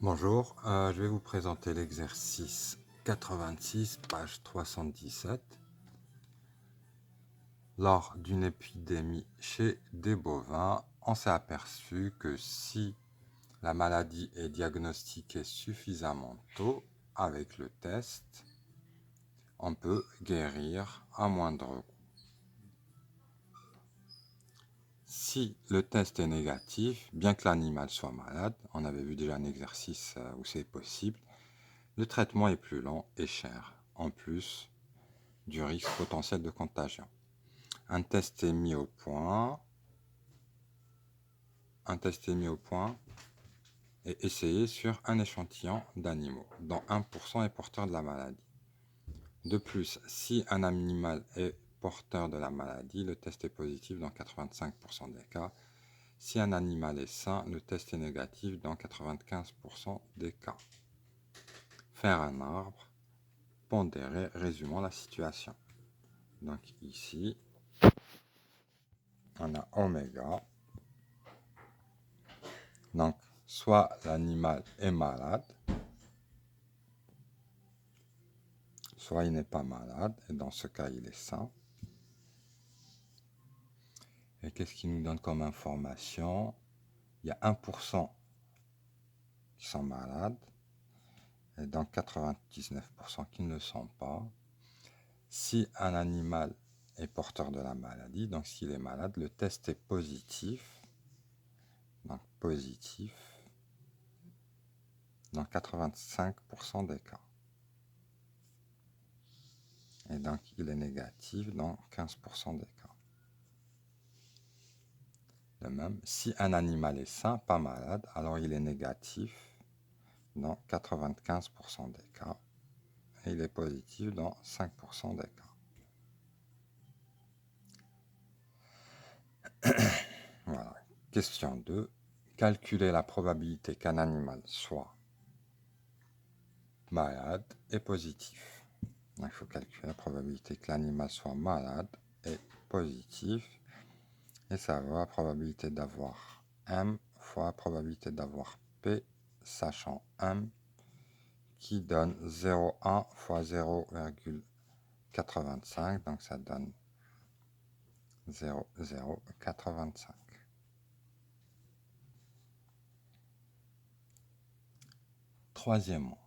Bonjour, je vais vous présenter l'exercice 86, page 317. Lors d'une épidémie chez des bovins, on s'est aperçu que si la maladie est diagnostiquée suffisamment tôt avec le test, on peut guérir à moindre coût. Si le test est négatif, bien que l'animal soit malade, on avait vu déjà un exercice où c'est possible, le traitement est plus lent et cher, en plus du risque potentiel de contagion. Un test est mis au point. Et essayé sur un échantillon d'animaux, dont 1% est porteur de la maladie. De plus, si un animal est porteur de la maladie, le test est positif dans 85% des cas. Si un animal est sain, le test est négatif dans 95% des cas. Faire un arbre pondéré résumant la situation. Donc ici, on a oméga. Donc, soit l'animal est malade, soit il n'est pas malade, et dans ce cas, il est sain. Et qu'est-ce qu'il nous donne comme information? Il y a 1% qui sont malades, et donc 99% qui ne le sont pas. Si un animal est porteur de la maladie, donc s'il est malade, le test est positif, donc positif, dans 85% des cas. Et donc il est négatif dans 15% des cas. De même, si un animal est sain, pas malade, alors il est négatif dans 95% des cas et il est positif dans 5% des cas. Voilà. Question 2. Calculer la probabilité qu'un animal soit malade et positif. Donc, il faut calculer la probabilité que l'animal soit malade et positif. Et ça va la probabilité d'avoir M fois la probabilité d'avoir P, sachant M qui donne 0,1 fois 0,85, donc ça donne 0,085. Troisièmement,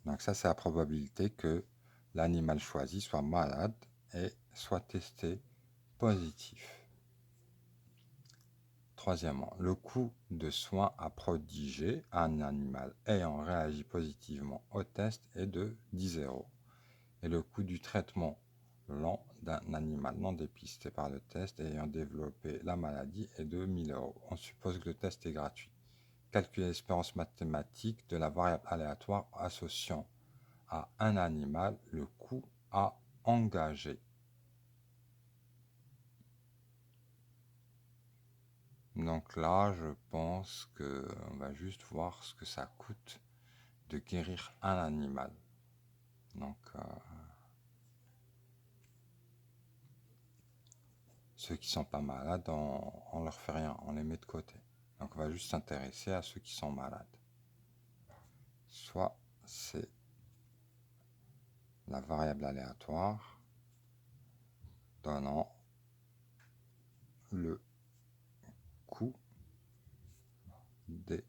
donc ça c'est la probabilité que l'animal choisi soit malade et soit testé positif. Troisièmement, le coût de soins à prodiguer à un animal ayant réagi positivement au test est de 10 euros. Et le coût du traitement lent d'un animal non dépisté par le test et ayant développé la maladie est de 1000 euros. On suppose que le test est gratuit. Calculer l'espérance mathématique de la variable aléatoire associant à un animal le coût à engager. Donc là, je pense qu'on va juste voir ce que ça coûte de guérir un animal. Donc, ceux qui sont pas malades, on leur fait rien, on les met de côté. Donc, on va juste s'intéresser à ceux qui sont malades. Soit c'est la variable aléatoire donnant le coût des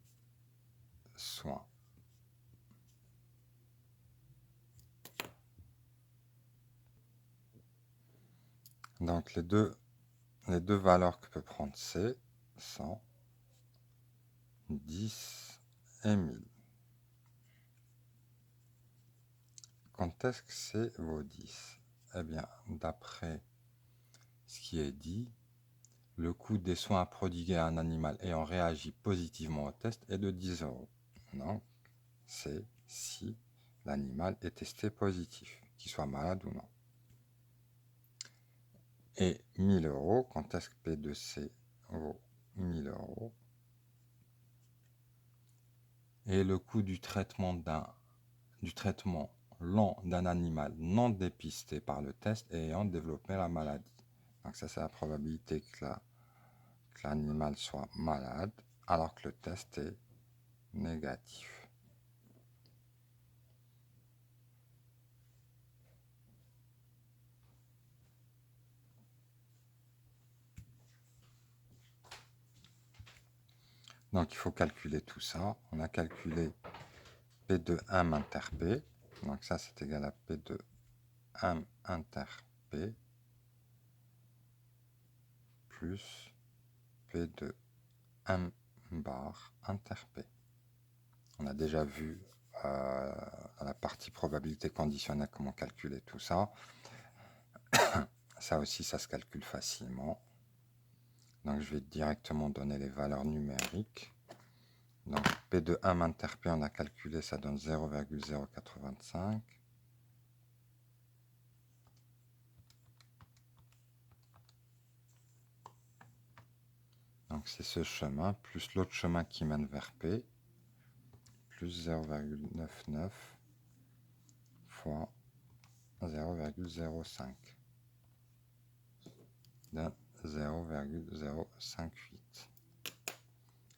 soins. Donc les deux valeurs que peut prendre C sont 10 et 1000. Quand est-ce que c'est vos 10? Eh bien, d'après ce qui est dit, le coût des soins à prodiguer à un animal ayant réagi positivement au test est de 10 euros. Donc, c'est si l'animal est testé positif, qu'il soit malade ou non. Et 1000 euros, quand est-ce que P2C vaut 1000 euros? Et le coût du traitement lent d'un animal non dépisté par le test et ayant développé la maladie. Donc ça, c'est la probabilité que l'animal soit malade alors que le test est négatif. Donc il faut calculer tout ça. On a calculé P de M inter P. Donc ça c'est égal à P de M inter P plus P de M bar inter P. On a déjà vu dans la partie probabilité conditionnelle comment calculer tout ça. Ça aussi, ça se calcule facilement. Donc je vais directement donner les valeurs numériques. Donc P de 1 inter P, on a calculé, ça donne 0,085. Donc c'est ce chemin, plus l'autre chemin qui mène vers P, plus 0,99 fois 0,05. Donne 0,058.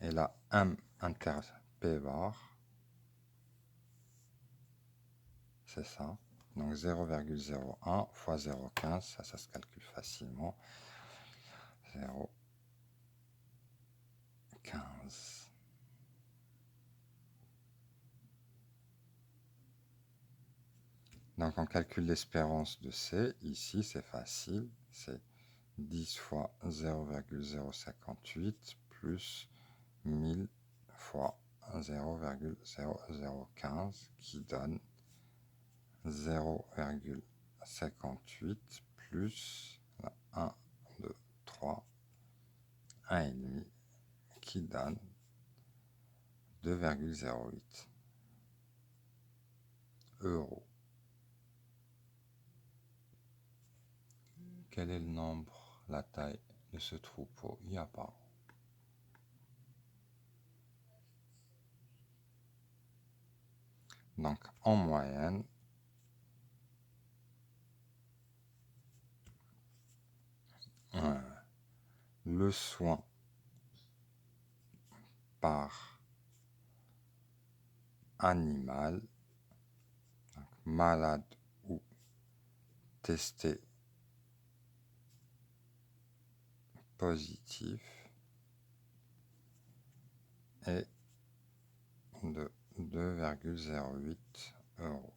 Et là, M inter P bar, c'est ça. Donc 0,01 fois 0,15, ça se calcule facilement. 0,15. Donc on calcule l'espérance de C. Ici, c'est facile. C'est 10 fois 0,058 plus 1000 fois 0,0015 qui donne 0,58 plus 1, 2, 3, 1,5 qui donne 2,08 euros. Quel est le nombre, la taille de ce troupeau? Il n'y a pas. Donc, en moyenne, le soin par animal, donc malade ou testé positif, est de 2,08 euros.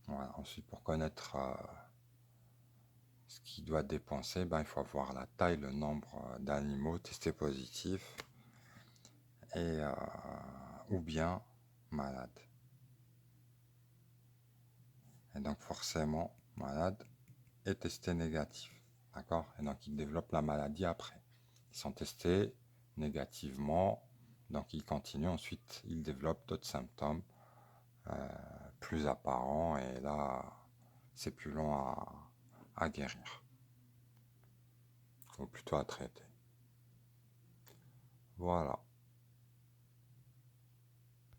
Voilà. Ensuite, pour connaître ce qu'il doit dépenser, il faut avoir la taille, le nombre d'animaux testés positifs et, ou bien malades. Et donc forcément, malade et testé négatif. D'accord? Et donc ils développent la maladie après. Ils sont testés négativement, donc ils continuent. Ensuite, ils développent d'autres symptômes plus apparents et là, c'est plus long à guérir. Ou plutôt à traiter. Voilà.